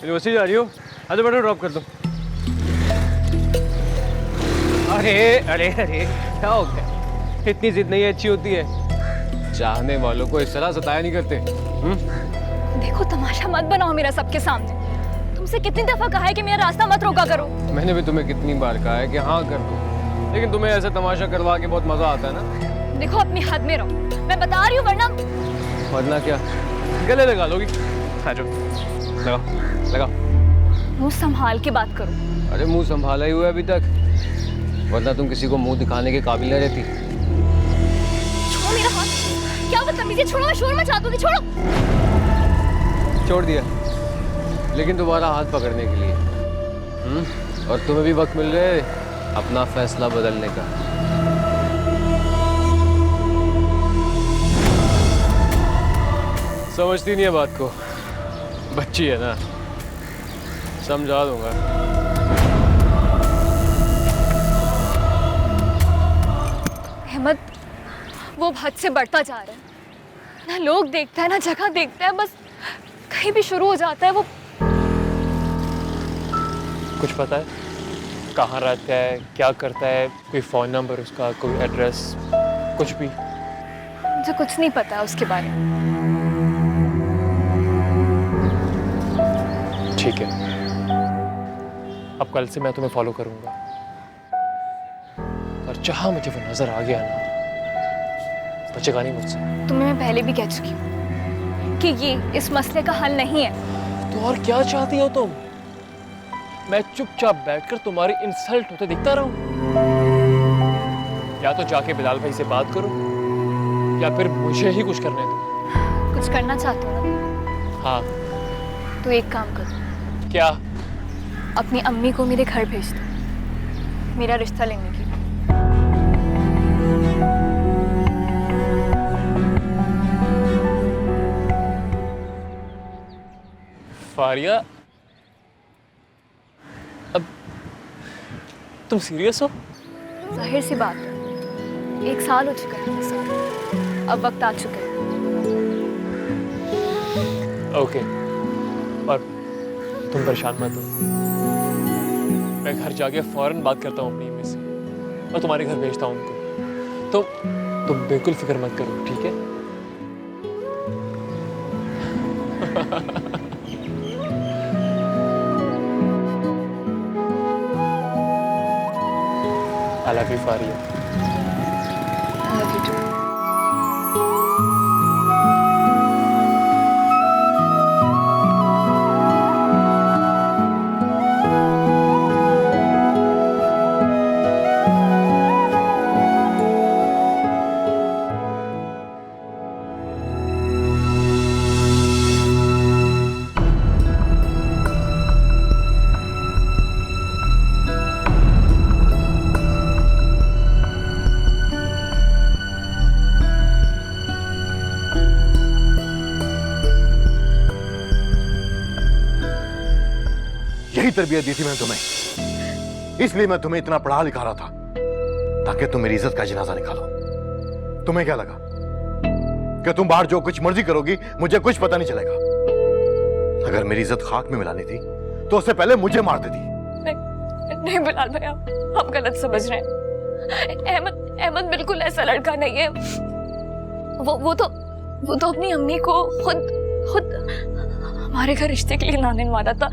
University जा रही हो? तो बेटा ड्रॉप कर दो। अरे अरे अरे क्या हो गया? इतनी जिद नहीं अच्छी होती है। चाहने वालों को इस तरह सताया नहीं करते। देखो तमाशा मत बनाओ मेरा सबके सामने। तुमसे कितनी दफा कहा है कि मेरा रास्ता मत रोका करो। मैंने भी तुम्हें कितनी बार कहा है कि हाँ कर दो, लेकिन तुम्हें ऐसा तमाशा करवा के बहुत मजा आता है ना। देखो अपनी हद में रहो, मैं बता रही हूँ, वरना क्या गले लगा लोगी? हाँ जो लगाओ लगाओ। मुंह संभाल के बात करो। अरे मुंह संभाला ही हुआ है अभी तक, वरना तुम किसी को मुंह दिखाने के काबिल न रहती। छोड़ो मेरा हाथ। क्या बदतमीजी, छोड़ो, मैं शोर मचा दूंगी, छोड़ो। छोड़ दिया, लेकिन दोबारा हाथ पकड़ने के लिए। और तुम्हें भी वक्त मिल रहा है अपना फैसला बदलने का। समझती नहीं है बात को, बच्ची है ना, समझा दूंगा। अहमद, वो हद से बढ़ता जा रहा है ना। लोग देखता है ना जगह देखता है, बस कहीं भी शुरू हो जाता है वो। कुछ पता है कहाँ रहता है, क्या करता है, कोई फ़ोन नंबर उसका, कोई एड्रेस, कुछ भी? मुझे कुछ नहीं पता है उसके बारे में। ठीक है, अब कल से मैं तुम्हें फॉलो करूंगा, और जहाँ मुझे वो नजर आ गया ना, बचेगा नहीं मुझसे। तुम्हें मैं पहले भी कह चुकी हूँ कि ये इस मसले का हल नहीं है। तो और क्या चाहती हो तुम? मैं चुपचाप बैठकर तुम्हारी इंसल्ट होते दिखता रहूं? या तो जाके बिलाल भाई से बात करो, या फिर मुझे ही कुछ करने दो। कुछ करना चाहते हो ना? हाँ। तो एक काम करो, क्या? अपनी अम्मी को मेरे घर भेज दो मेरा रिश्ता लेने के लिए। फारिया, अब तुम सीरियस हो? जाहिर सी बात है, 1 साल हो चुका है मुझसे, अब वक्त आ चुका है। ओके, और तुम परेशान मत हो, मैं घर जाके फौरन बात करता हूँ अपनी अम्मी से और तुम्हारे घर भेजता हूँ उनको। तो तुम बिल्कुल फिक्र मत करो, ठीक है? I love you, Faria. I love you too. यही तरबियत दी थी मैंने तुम्हें, इसलिए मैं तुम्हें इतना पढ़ा लिखा रहा था ताकि तुम मेरी इज्जत का जनाजा निकालो। तुम्हें क्या लगा कि तुम बाहर जो कुछ मर्जी करोगी मुझे कुछ पता नहीं चलेगा? अगर मेरी इज्जत खाक में मिलानी थी तो उससे पहले मुझे मार देती। नहीं बिलाल भाई, आप गलत समझ रहे हैं। अहमद बिल्कुल ऐसा लड़का नहीं है। वो तो अपनी अम्मी को खुद हमारे घर रिश्ते के लिए लाने वाला था।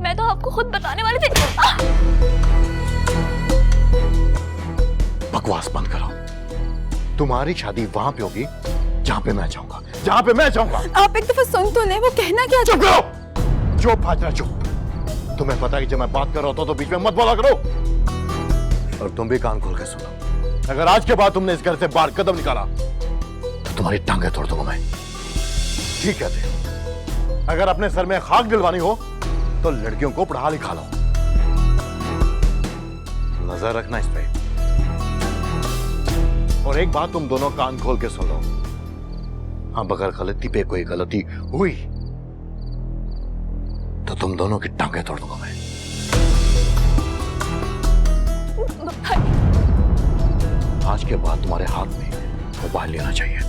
मैं तो आपको खुद बताने वाले थे। बकवास बंद करो। तुम्हारी शादी वहां पे होगी जहां पे मैं चाहूंगा, जहां पे मैं चाहूंगा। आप एक दफा सुन तो ले, वो कहना क्या? चुप करो, चुप हाजरा चुप। तुम्हें पता है कि जब मैं बात कर रहा होता तो बीच में मत बोला करो। और तुम भी कान खोल के सुनो, अगर आज के बाद तुमने इस घर से बाहर कदम निकाला तो तुम्हारी टांगे तोड़ दूंगा मैं। ठीक कहते हो, अगर अपने सर में खाक दिलवानी हो तो लड़कियों को पढ़ा लिखा लो। नजर रखना इस पे। और एक बात तुम दोनों कान खोल के सुन लो, अब अगर गलती पे कोई गलती हुई तो तुम दोनों की टांगे तोड़ दूंगा मैं। आज के बाद तुम्हारे हाथ में मोबाइल लेना चाहिए।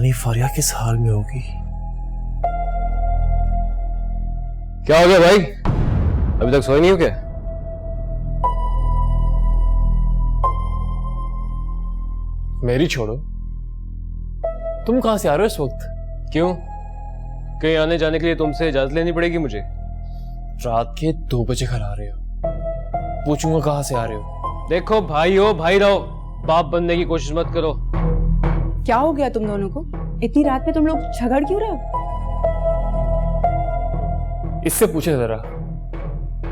नहीं फारिया किस हाल में होगी। क्या हो गया भाई, अभी तक सोए नहीं हो क्या? मेरी छोड़ो, तुम कहां से आ रहे हो इस वक्त? क्यों, कहीं आने जाने के लिए तुमसे इजाजत लेनी पड़ेगी मुझे? रात के 2 बजे घर आ रहे हो, पूछूंगा कहां से आ रहे हो। देखो भाई हो भाई रहो, बाप बनने की कोशिश मत करो। क्या हो गया तुम दोनों को? इतनी रात में तुम लोग झगड़ क्यों रहे हो? इससे पूछे जरा,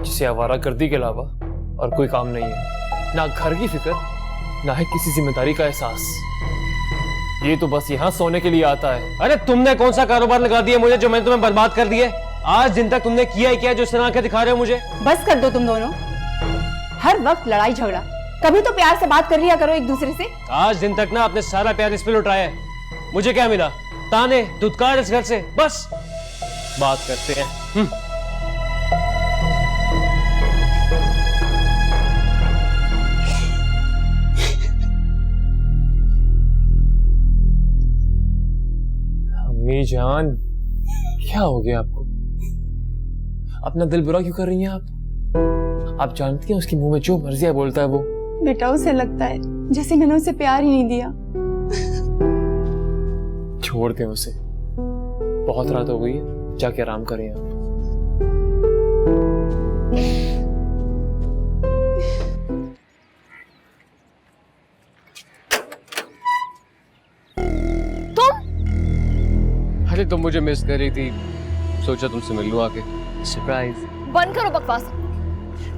जिसे आवारागर्दी के अलावा और कोई काम नहीं है, ना घर की फिक्र, ना है किसी जिम्मेदारी का एहसास। ये तो बस यहाँ सोने के लिए आता है। अरे तुमने कौन सा कारोबार लगा दिया मुझे जो मैंने तुम्हें बर्बाद कर दिया? आज दिन तक तुमने किया ही क्या जो इस तरह आंखें दिखा रहे हो मुझे? बस कर दो तुम दोनों, हर वक्त लड़ाई झगड़ा। कभी तो प्यार से बात कर लिया करो एक दूसरे से। आज दिन तक ना आपने सारा प्यार इस पे लुटाया है। मुझे क्या मिला? ताने धुतकार इस घर से। बस बात करते हैं। अम्मी जान, क्या हो गया आपको? अपना दिल बुरा क्यों कर रही हैं आप? आप जानती हैं उसके मुंह में जो मर्जी है बोलता है वो। बेटा उसे लगता है जैसे मैंने उसे प्यार ही नहीं दिया। छोड़ दें उसे, बहुत रात हो गई है, जाके आराम करें आप। अरे तुम मुझे मिस कर रही थी, सोचा तुमसे मिल लूं आके। सरप्राइज। बंद करो बकवास,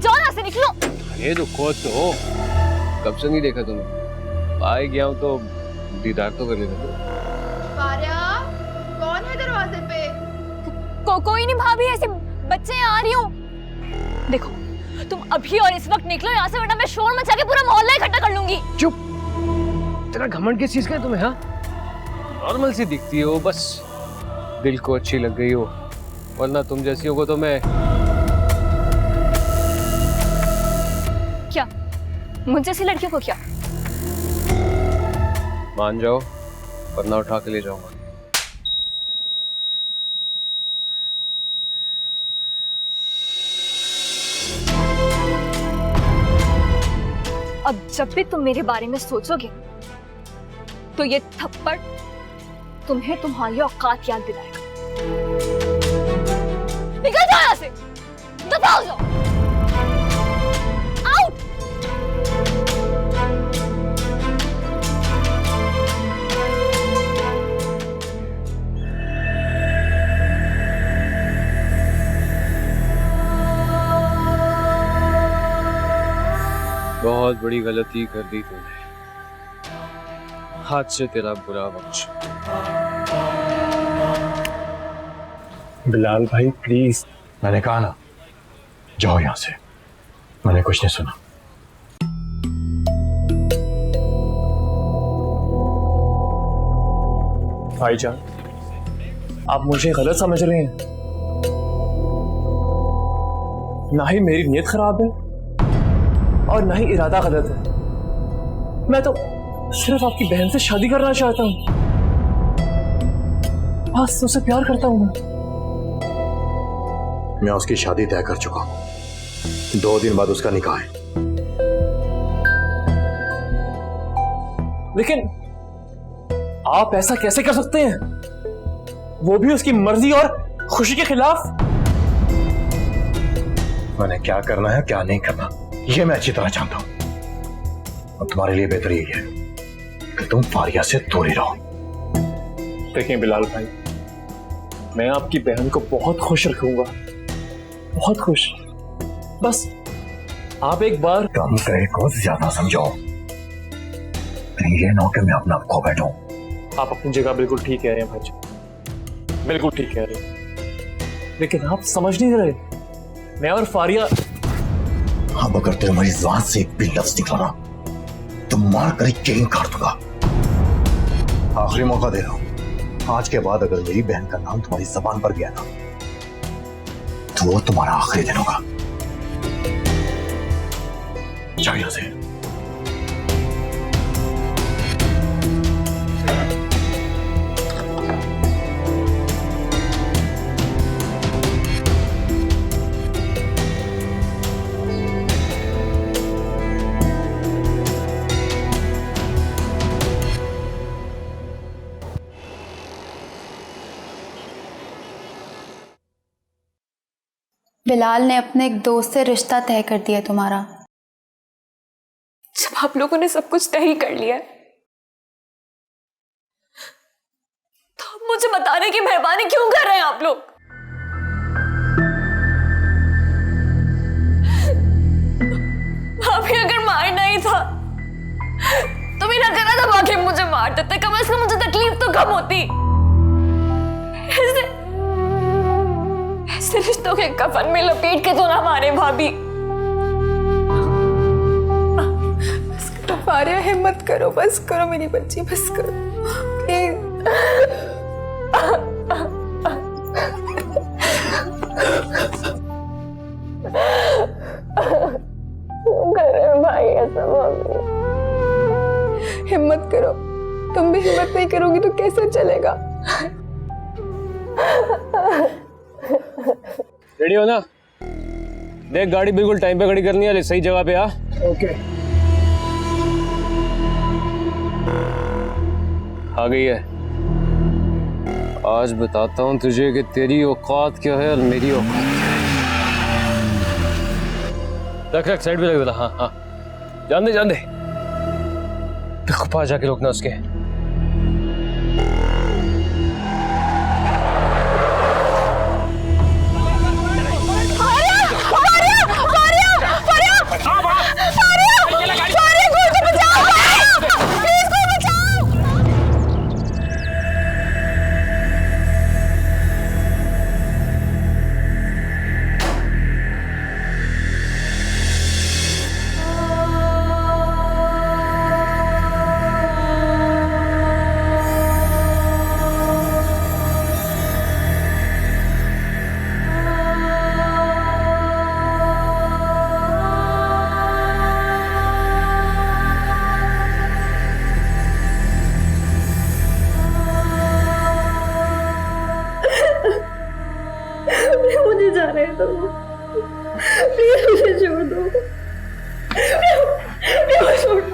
जाओ यहाँ से, निकलो। अरे रुको तो, कब से नहीं देखा तुम्हें? आए गया हूँ तो दीदार तो कर लेना। फारिया, कौन है दरवाजे पे? कोई नहीं भाभी, ऐसे बच्चे आ रही हूँ। देखो तुम अभी और इस वक्त निकलो यहाँ से, वरना मैं शोर मचा के पूरा मोहल्ला इकट्ठा कर लूंगी। चुप, तेरा घमंड किस चीज का है तुम्हें? हाँ, नॉर्मल सी दिखती हो, बस दिल को अच्छी लग गई हो, वरना तुम जैसी होगो तो मैं। क्या मुझ जैसी लड़कियों को क्या? मान जाओ वरना उठा के ले जाऊंगा। अब जब भी तुम मेरे बारे में सोचोगे तो ये थप्पड़ तुम्हें तुम्हारी औकात याद दिलाएगा। निकल जाओ यहाँ से, दफा हो जाओ, आउट। बहुत बड़ी गलती कर दी तुमने, हाथ से तेरा बुरा वक्त। बिलाल भाई प्लीज। मैंने कहा ना, जाओ यहां से, मैंने कुछ नहीं सुना। भाईजान, आप मुझे गलत समझ रहे हैं। ना ही मेरी नीयत खराब है और ना ही इरादा गलत है। मैं तो सिर्फ आपकी बहन से शादी करना चाहता हूं, बस उससे प्यार करता हूं। मैं उसकी शादी तय कर चुका हूं, 2 दिन बाद उसका निकाह है। लेकिन आप ऐसा कैसे कर सकते हैं, वो भी उसकी मर्जी और खुशी के खिलाफ? मैंने क्या करना है क्या नहीं करना ये मैं अच्छी तरह जानता हूं, और तुम्हारे लिए बेहतर यही है कि तुम फारिया से दूर ही रहो। देखें बिलाल भाई, मैं आपकी बहन को बहुत खुश रखूंगा, बहुत खुश। बस आप एक बार कम कहे को ज्यादा समझो, ये ना कि मैं अपना खो बैठूं। आप अपनी जगह बिल्कुल ठीक कह रहे हैं भाई, बिल्कुल ठीक कह रहे हैं, लेकिन आप समझ नहीं रहे। मैं और फारिया, अब अगर तुम्हारी जुबान से एक भी लफ्ज निकला ना तो मार कर एक चेन काट दूंगा। आखिरी मौका दे रहा हूं, आज के बाद अगर मेरी बहन का नाम तुम्हारी जबान पर गया ना तो वो तुम्हारा आखिरी दिन होगा। जाओ यहां से। बिलाल ने अपने एक दोस्त से रिश्ता तय कर दिया तुम्हारा। जब आप लोगों ने सब कुछ तय ही कर लिया है, तो आप मुझे बताने की मेहरबानी क्यों कर रहे हैं आप लोग? भाभी अगर मारना ही था तो मेरा गला दबा के मुझे मार देते, कम से कम मुझे तकलीफ तो कम होती। ऐसे रिश्तों के कफन में लपेट के तो ना मारे भाभी। आर्या हिम्मत करो, बस करो मेरी बच्ची, बस करो प्लीज। भाई ऐसा हिम्मत करो, तुम भी हिम्मत नहीं करोगी तो कैसे चलेगा? रेडी हो ना? देख गाड़ी बिल्कुल टाइम पे खड़ी करनी है, सही जगह पे आ। ओके। आ गई है। आज बताता हूँ तुझे कि तेरी औकात क्या है और मेरी औकात क्या है। रख साइड पे लग। हाँ हाँ, जान दे पास जाके रोकना उसके। मुझे जाने दो, प्लीज मुझे छोड़ दो, छोड़ दो।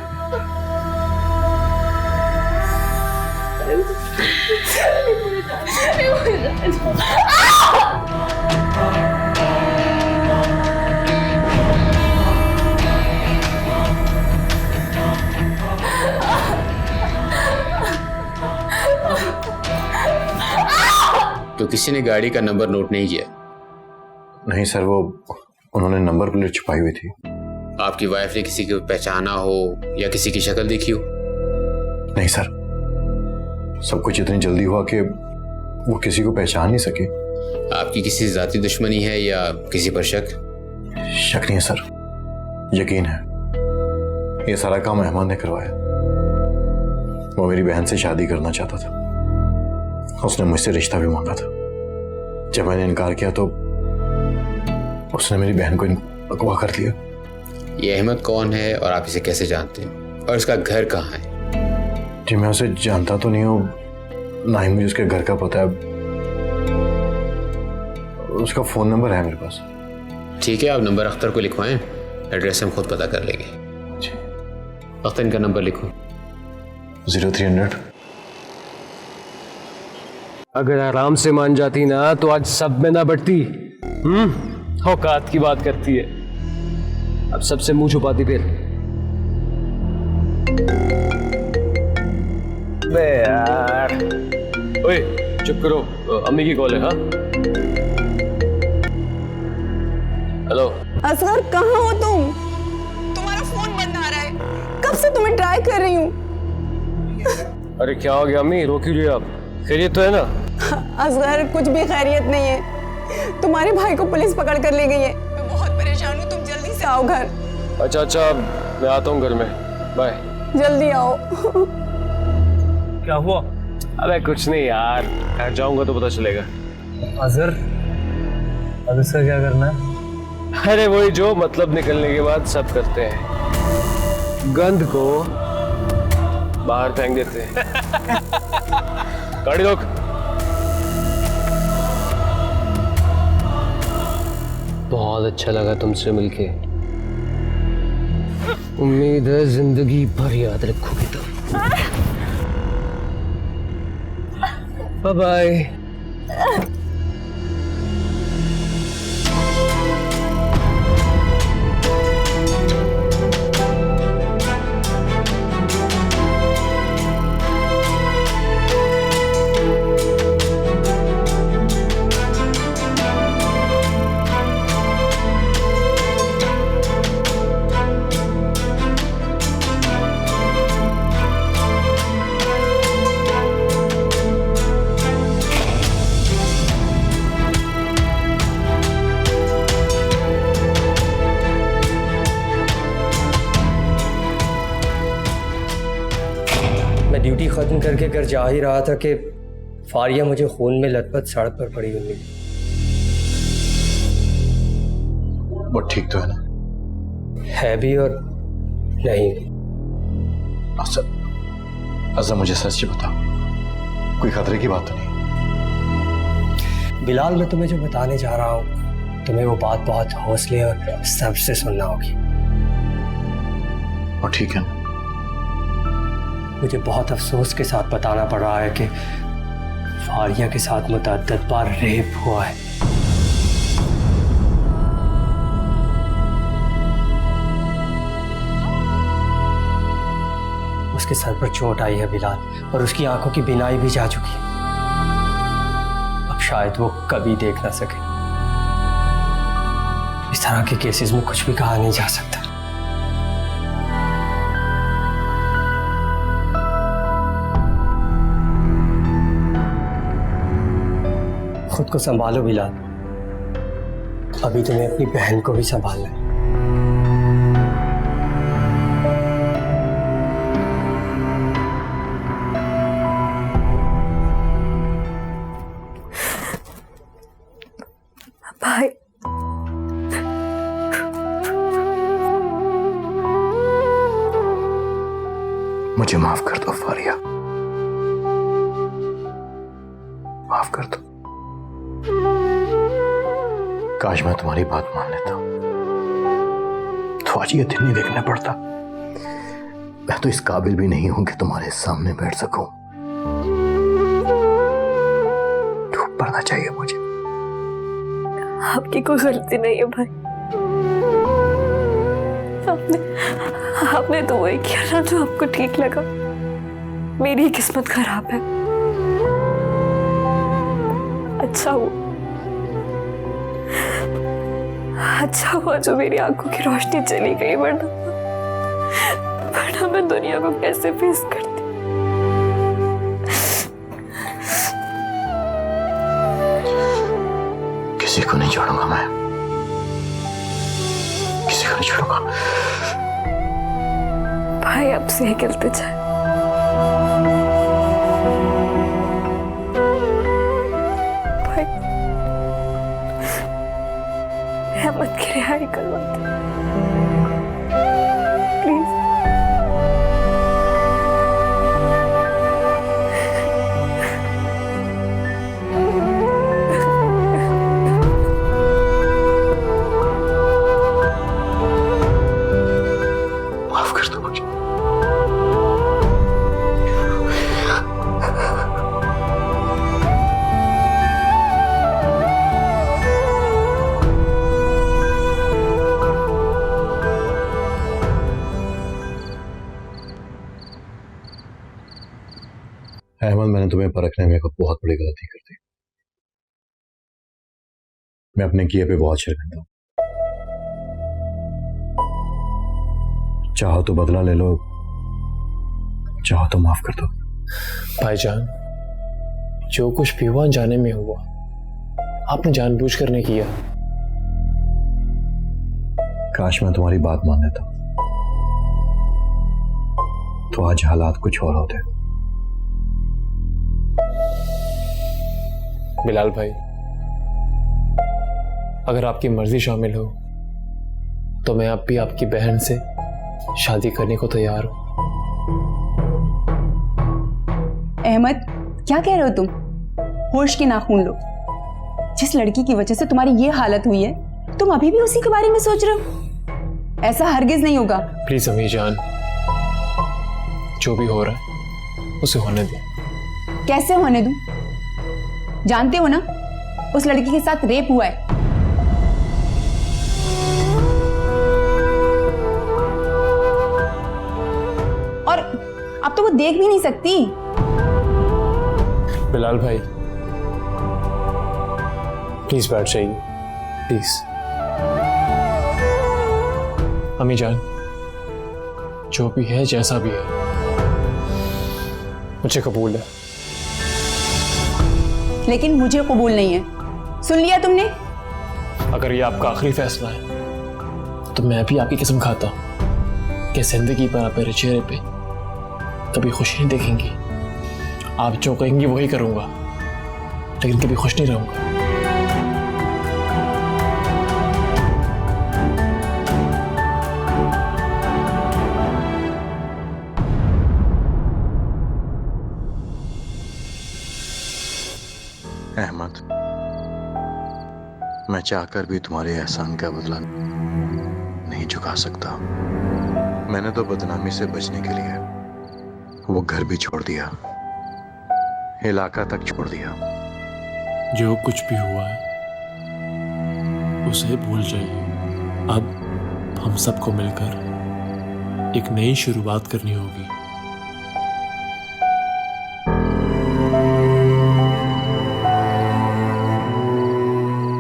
तो किसी ने गाड़ी का नंबर नोट नहीं किया? नहीं सर, वो उन्होंने नंबर प्लेट छुपाई हुई थी। आपकी वाइफ ने किसी को पहचाना हो या किसी की शक्ल देखी हो? नहीं सर, सब कुछ इतनी जल्दी हुआ कि वो किसी को पहचान नहीं सके। आपकी किसी जाती दुश्मनी है या किसी पर शक? शक नहीं है सर, यकीन है। ये सारा काम अहमद ने करवाया। वो मेरी बहन से शादी करना चाहता था, उसने मुझसे रिश्ता भी मांगा था। जब मैंने इनकार किया तो उसने मेरी बहन को अगवा कर लिया। ये अहमद कौन है और आप इसे कैसे जानते हैं, और इसका घर कहाँ है? जी मैं उसे जानता तो नहीं हूँ, ना ही मुझे उसके घर का पता है। उसका फोन नंबर है मेरे पास। ठीक है, आप नंबर अख्तर को लिखवाएं, एड्रेस हम खुद पता कर लेंगे। जी। अख्तर, इनका नंबर लिखो। 0300। अगर आराम से मान जाती ना तो आज सब में ना बढ़ती। औकात की बात करती है, अब सबसे मुंह छुपाती फिर। बे यार, ओए चुप करो, अम्मी की कॉल है। हाँ हेलो असगर, कहाँ हो तुम? तुम्हारा फोन बंद आ रहा है, कब से तुम्हें ट्राई कर रही हूँ। अरे क्या हो गया अम्मी, रो क्यों रही हो आप? खैरियत तो है ना? असगर कुछ भी खैरियत नहीं है, तुम्हारे भाई को पुलिस पकड़ कर ले गई है। मैं बहुत परेशान हूँ, तुम जल्दी से आओ घर। अच्छा मैं आता हूँ घर में, बाय। जल्दी आओ। क्या हुआ? अबे कुछ नहीं यार, घर जाऊंगा तो पता चलेगा। अजहर, अब इसका क्या करना है? अरे वही जो मतलब निकलने के बाद सब करते हैं, गंद को बाहर फेंक देते हैं। गाड़ी रोक। बहुत अच्छा लगा तुमसे मिलके, उम्मीद है जिंदगी भर याद रखोगी तुम। Bye bye. मैं ड्यूटी ख़त्म करके घर जा ही रहा था कि फारिया मुझे खून में लथपथ सड़क पर पड़ी हुई मिली। वो ठीक तो है ना? है भी और नहीं भी। अच्छा मुझे सच बता, कोई खतरे की बात तो नहीं? बिलाल, मैं तुम्हें जो बताने जा रहा हूँ तुम्हें वो बात बहुत हौसले और सब्र से सुनना होगी। और ठीक है ना? मुझे बहुत अफसोस के साथ बताना पड़ रहा है कि फारिया के साथ मुतअद्दिद बार रेप हुआ है। उसके सर पर चोट आई है बिलाल, और उसकी आंखों की बीनाई भी जा चुकी है। अब शायद वो कभी देख ना सके। इस तरह के केसेस में कुछ भी कहा नहीं जा सकता। खुद को संभालो बिलाल, अभी तुम्हें अपनी बहन को भी संभालना है। भाई, मुझे माफ कर दो फारिया, माफ कर दो। काश मैं तुम्हारी बात मान लेता, तो आज ये दिन नहीं देखना पड़ता। मैं तो इस काबिल भी नहीं हूं कि तुम्हारे सामने बैठ सकूं। धूप पड़ना चाहिए मुझे। आपकी कोई गलती नहीं है भाई। आपने तो वही किया ना जो आपको ठीक लगा। मेरी किस्मत खराब है। अच्छा हुआ जो मेरी आंखों की रोशनी चली गई, वरना मैं दुनिया को कैसे फेस करती। किसी को नहीं छोड़ूंगा मैं, किसी को नहीं छोड़ूंगा। भाई आपसे ही गलती जाए। भाई अहमद की रिहाई करवा दे प्लीज। माफ कर दो मुझे। अहमद, मैंने तुम्हें परखने में एक बहुत बड़ी गलती कर दी। मैं अपने किए पे बहुत शर्मिंदा हूं। चाहो तो बदला ले लो, चाहो तो माफ कर दो। भाईजान, जो कुछ भी हुआ अनजाने में हुआ, आपने जानबूझकर नहीं किया। काश मैं तुम्हारी बात मान लेता, तो आज हालात कुछ और होते। बिलाल भाई, अगर आपकी मर्जी शामिल हो तो मैं अब भी आपकी बहन से शादी करने को तैयार हूं। अहमद, क्या कह रहे हो तुम? होश के नाखून लो। जिस लड़की की वजह से तुम्हारी ये हालत हुई है, तुम अभी भी उसी के बारे में सोच रहे हो? ऐसा हरगिज नहीं होगा। प्लीज अम्मी जान, जो भी हो रहा है उसे होने दो। कैसे होने दूं? जानते हो ना, उस लड़की के साथ रेप हुआ है। और अब तो वो देख भी नहीं सकती। बिलाल भाई, प्लीज बैठ जाइए, प्लीज। अम्मी जान, जो भी है जैसा भी है, मुझे कबूल है। लेकिन मुझे कबूल नहीं है। सुन लिया तुमने? अगर ये आपका आखिरी फैसला है तो मैं भी आपकी कसम खाता हूं कि जिंदगी पर आप मेरे चेहरे पे कभी खुश नहीं देखेंगी। आप जो कहेंगी वही करूंगा, लेकिन कभी खुश नहीं रहूंगा। अहमद, मैं चाहकर भी तुम्हारे एहसान का बदला नहीं चुका सकता। मैंने तो बदनामी से बचने के लिए वो घर भी छोड़ दिया, इलाका तक छोड़ दिया। जो कुछ भी हुआ है उसे भूल जाइए। अब हम सबको मिलकर एक नई शुरुआत करनी होगी।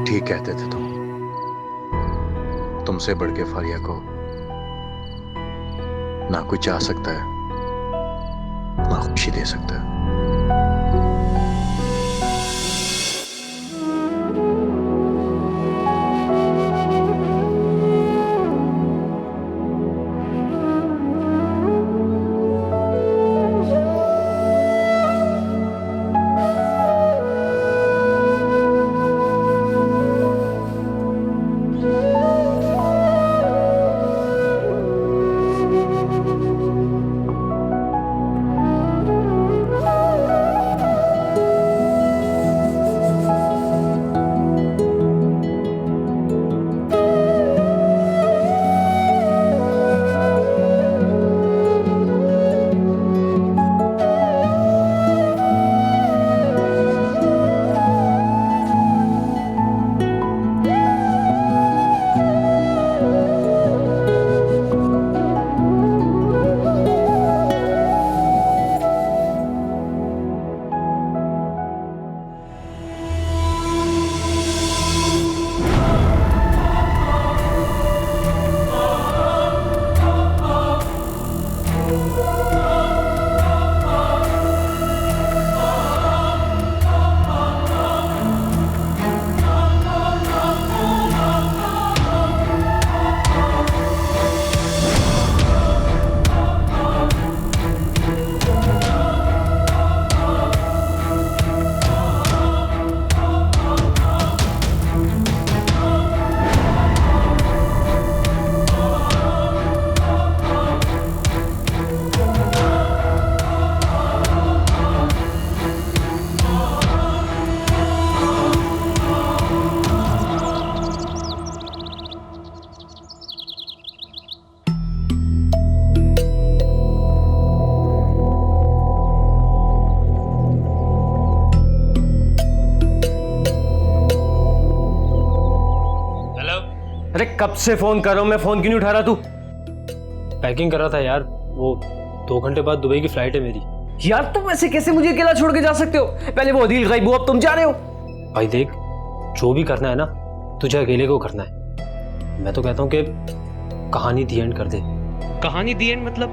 ठीक कहते थे तुम। तुमसे बढ़ के फारिया को ना कोई चाह सकता है, ना खुशी दे सकता है। अरे कब से फोन कर रहा हूं मैं, फोन क्यों नहीं उठा रहा तू? पैकिंग कर रहा था यार, वो 2 घंटे बाद दुबई की फ्लाइट है मेरी। यार तुम ऐसे कैसे मुझे अकेला छोड़ के जा सकते हो? पहले वो अदील गायब हुआ, अब तुम जा रहे हो। भाई देख, जो भी करना है ना तुझे अकेले को करना है। मैं तो कहता हूँ कि कहानी दी एंड कर दे। कहानी दी एंड मतलब?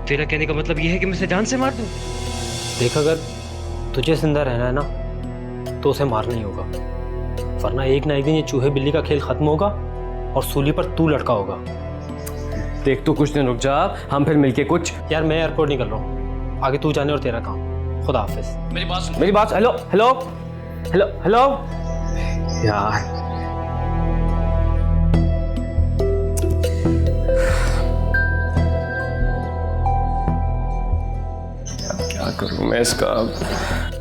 तेरा कहने का मतलब ये है कि मैं उसे जान से मार दूं? देख, अगर तुझे जिंदा रहना है ना तो उसे मारना ही होगा, वरना एक ना एक दिन ये चूहे बिल्ली का खेल खत्म होगा और सूली पर तू लटका होगा। देख तू कुछ दिन रुक जा, हम फिर मिलके कुछ। यार मैं एयरपोर्ट निकल रहा हूँ, आगे तू जाने और तेरा काम। खुदा हाफिज। मेरी बात हेलो हेलो हेलो हेलो यार क्या करूं मैं इसका अब?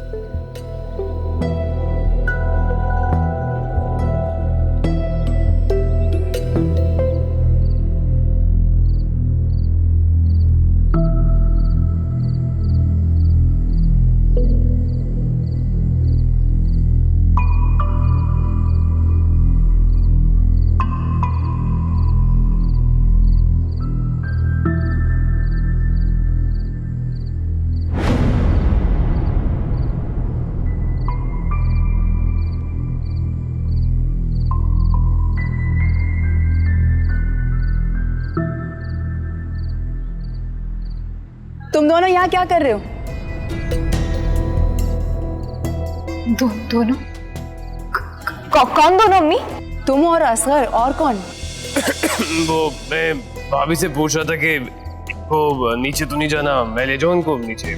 तुम दोनों यहाँ क्या कर रहे हो? दोनों? कौन दोनों अम्मी? तुम और असगर, और कौन? वो मैं भाभी से पूछ रहा था कि वो नीचे तो नहीं जाना, मैं ले जाऊं उनको नीचे।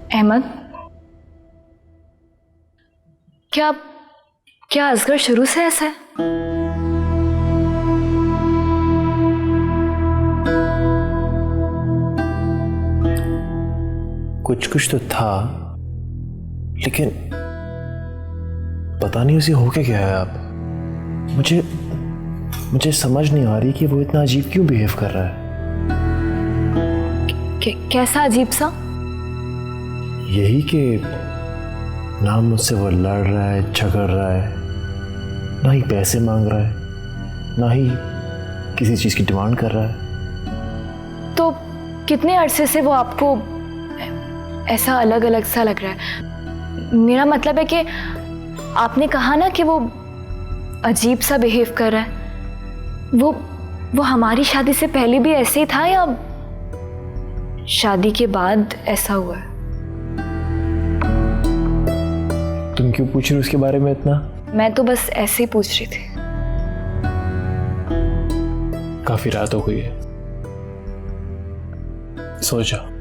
अहमद, क्या असगर शुरू से ऐसा है? कुछ तो था, लेकिन पता नहीं उसे हो क्या गया है। अब मुझे समझ नहीं आ रही कि वो इतना अजीब क्यों बिहेव कर रहा है। कैसा अजीब सा? यही कि ना मुझसे वो लड़ रहा है, झगड़ रहा है, ना ही पैसे मांग रहा है, ना ही किसी चीज की डिमांड कर रहा है। तो कितने अरसे से वो आपको ऐसा अलग अलग सा लग रहा है? मेरा मतलब है कि आपने कहा ना कि वो अजीब सा बिहेव कर रहा है। वो हमारी शादी से पहले भी ऐसे ही था या शादी के बाद ऐसा हुआ है? तुम क्यों पूछ रही हो उसके बारे में इतना? मैं तो बस ऐसे ही पूछ रही थी। काफी रात हो गई है, सो जाओ।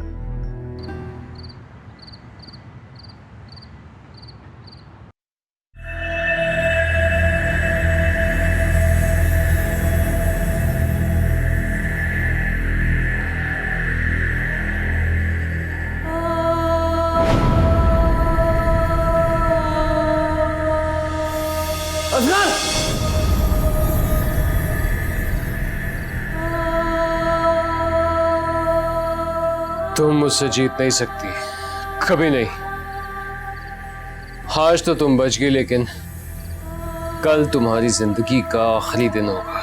तुम मुझसे जीत नहीं सकती, कभी नहीं। आज तो तुम बच गई, लेकिन कल तुम्हारी जिंदगी का आखिरी दिन होगा।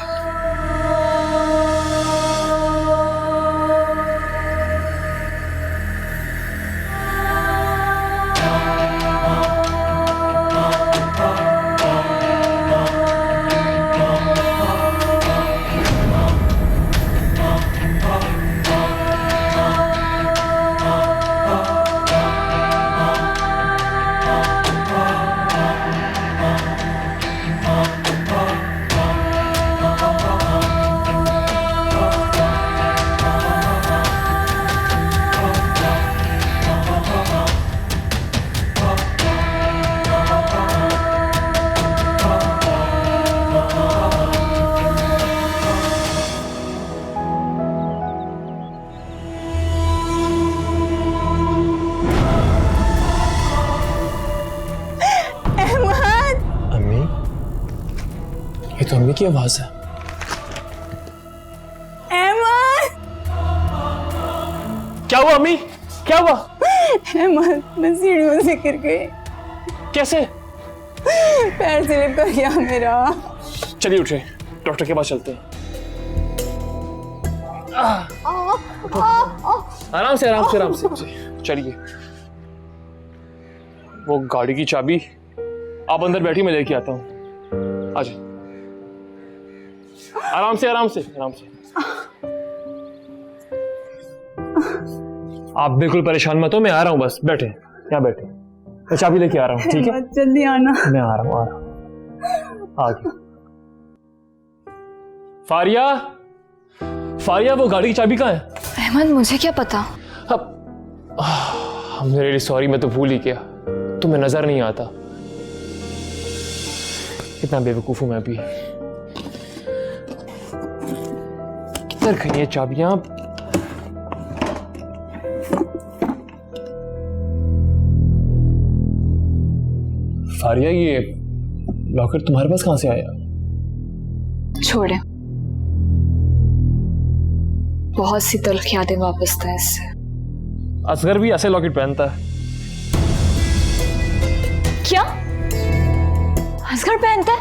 ये तो अम्मी की आवाज है। अहमद! क्या हुआ अम्मी? क्या हुआ? अहमद, मैं सीढ़ियों से गिर गई। कैसे? पैर स्लिप कर गया मेरा। चलिए उठे, डॉक्टर के पास चलते हैं। आराम से आराम से आराम से चलिए। वो गाड़ी की चाबी आप अंदर बैठी, मैं लेके आता हूँ। आ जाए, आराम से आराम से आराम से। आप बिल्कुल परेशान मत हो, मैं आ रहा हूँ, बस बैठे यहाँ बैठे, मैं चाबी लेके आ रहा हूँ। ठीक है, जल्दी आना। मैं आ रहा हूँ आगे। फारिया वो गाड़ी की चाबी कहाँ है? अहमद, मुझे क्या पता। I'm really sorry, मैं तो भूल ही गया, तुम्हें नजर नहीं आता। कितना बेवकूफ हूं मैं भी। किधर गई ये चाबियां? फारिया, ये लॉकर तुम्हारे पास कहां से आया? छोड़े, बहुत सी तल्ख यादें वापस था इससे। असगर भी ऐसे लॉकेट पहनता है। क्या असगर पहनता है?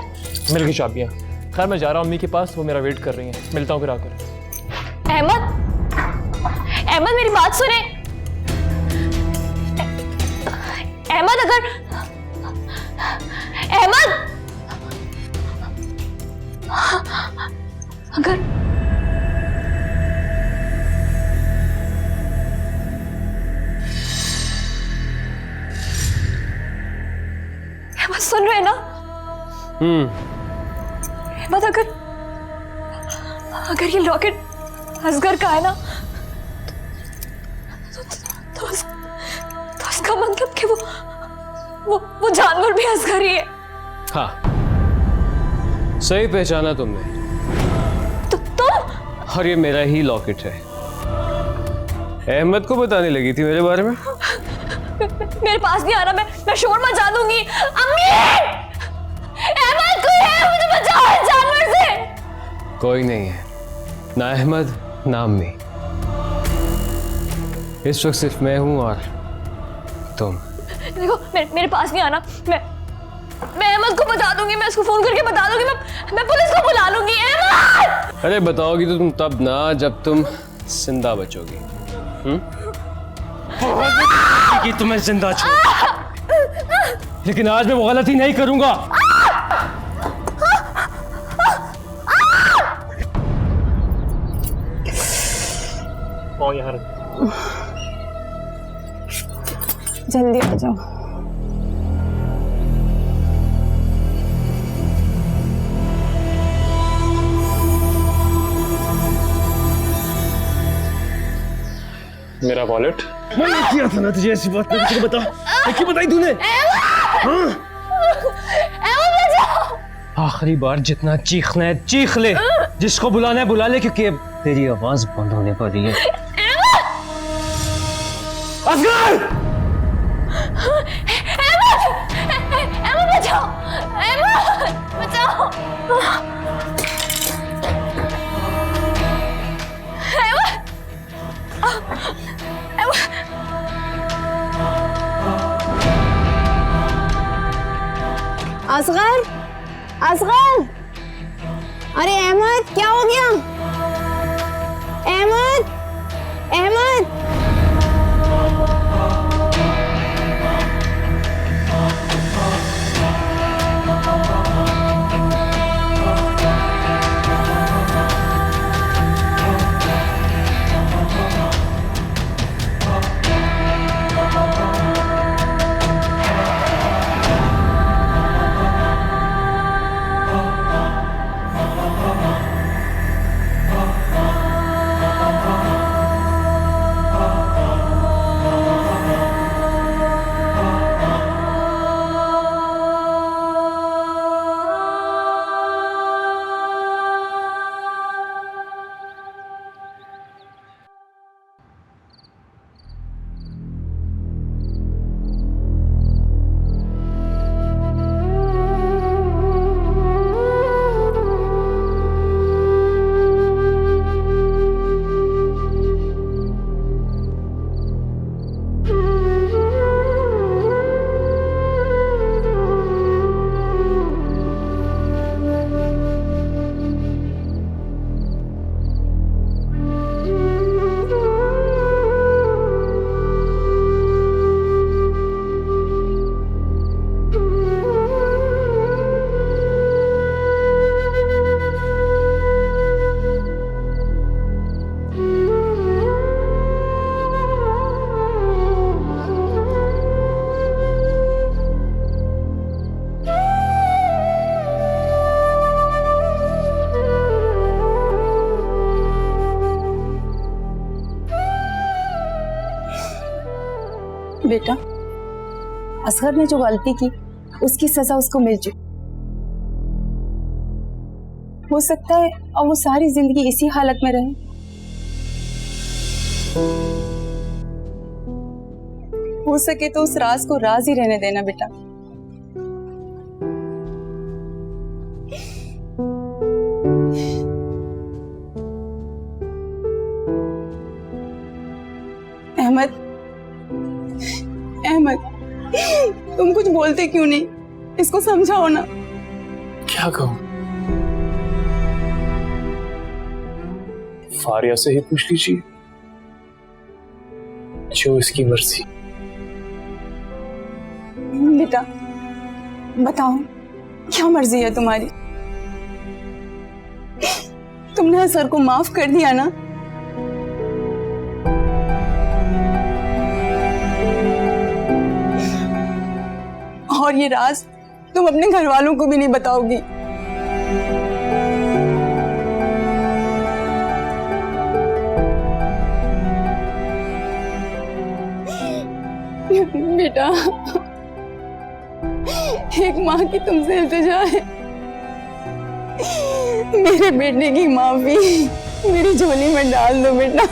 मिल गई चाबियां। खैर मैं जा रहा हूं अम्मी के पास, वो मेरा वेट कर रही हैं। मिलता हूं फिर आकर। अहमद, मेरी बात सुने। अहमद, अगर सुन रहे हैं ना? अहमद, अगर ये लॉकेट असगर का है ना, तो उसका मतलब कि वो जानवर भी असगर ही है। हाँ, सही पहचाना तुमने। तुम? और ये मेरा ही लॉकेट है। अहमद को बताने लगी थी मेरे बारे में? मेरे पास नहीं आना, मैं शोर मचा दूंगी। अम्मी! अहमद कोई है, मुझे बचाओ इस जानवर से। कोई नहीं है, ना अहमद ना अम्मी। इस वक्त सिर्फ मैं हूं और तुम। देखो, मेरे पास नहीं आना। मैं अहमद को बता दूंगी, मैं उसको फोन करके बता दूंगी, मैं पुलिस को बुला लूंगी। अहमद! अरे बताओगी तो तुम तब ना, जब तुम जिंदा बचोगी। कि तुम्हें जिंदा छोड़, लेकिन आज मैं वो गलती नहीं करूंगा। पाँव यहाँ रख। जल्दी आ जाओ। मेरा वॉलेट। मैंने किया था ना तुझे ऐसी बात, मैं तुझे बता, क्यों बताई तूने? आखिरी बार जितना चीखना है चीख ले, जिसको बुलाना है बुला ले, क्योंकि अब तेरी आवाज बंद होने पर रही है। असगर! अहमद बचाओ! अहमद बचाओ! असगर, असगर, अरे अहमद क्या हो गया? अहमद, अहमद, बेटा, असगर ने जो गलती की उसकी सजा उसको मिल चुकी। हो सकता है अब वो सारी जिंदगी इसी हालत में रहे। हो सके तो उस राज को राज ही रहने देना बेटा। अहमद, अहमद, तुम कुछ बोलते क्यों नहीं? इसको समझाओ ना। क्या कहूं? फारिया से ही पूछ लीजिए, जो इसकी मर्जी। बेटा बताओ, क्या मर्जी है तुम्हारी? तुमने असगर को माफ कर दिया ना? और ये राज तुम अपने घर वालों को भी नहीं बताओगी। बेटा, एक माँ की तुमसे इल्तिजा है, मेरे बेटे की माफी मेरी झोली में डाल दो बेटा।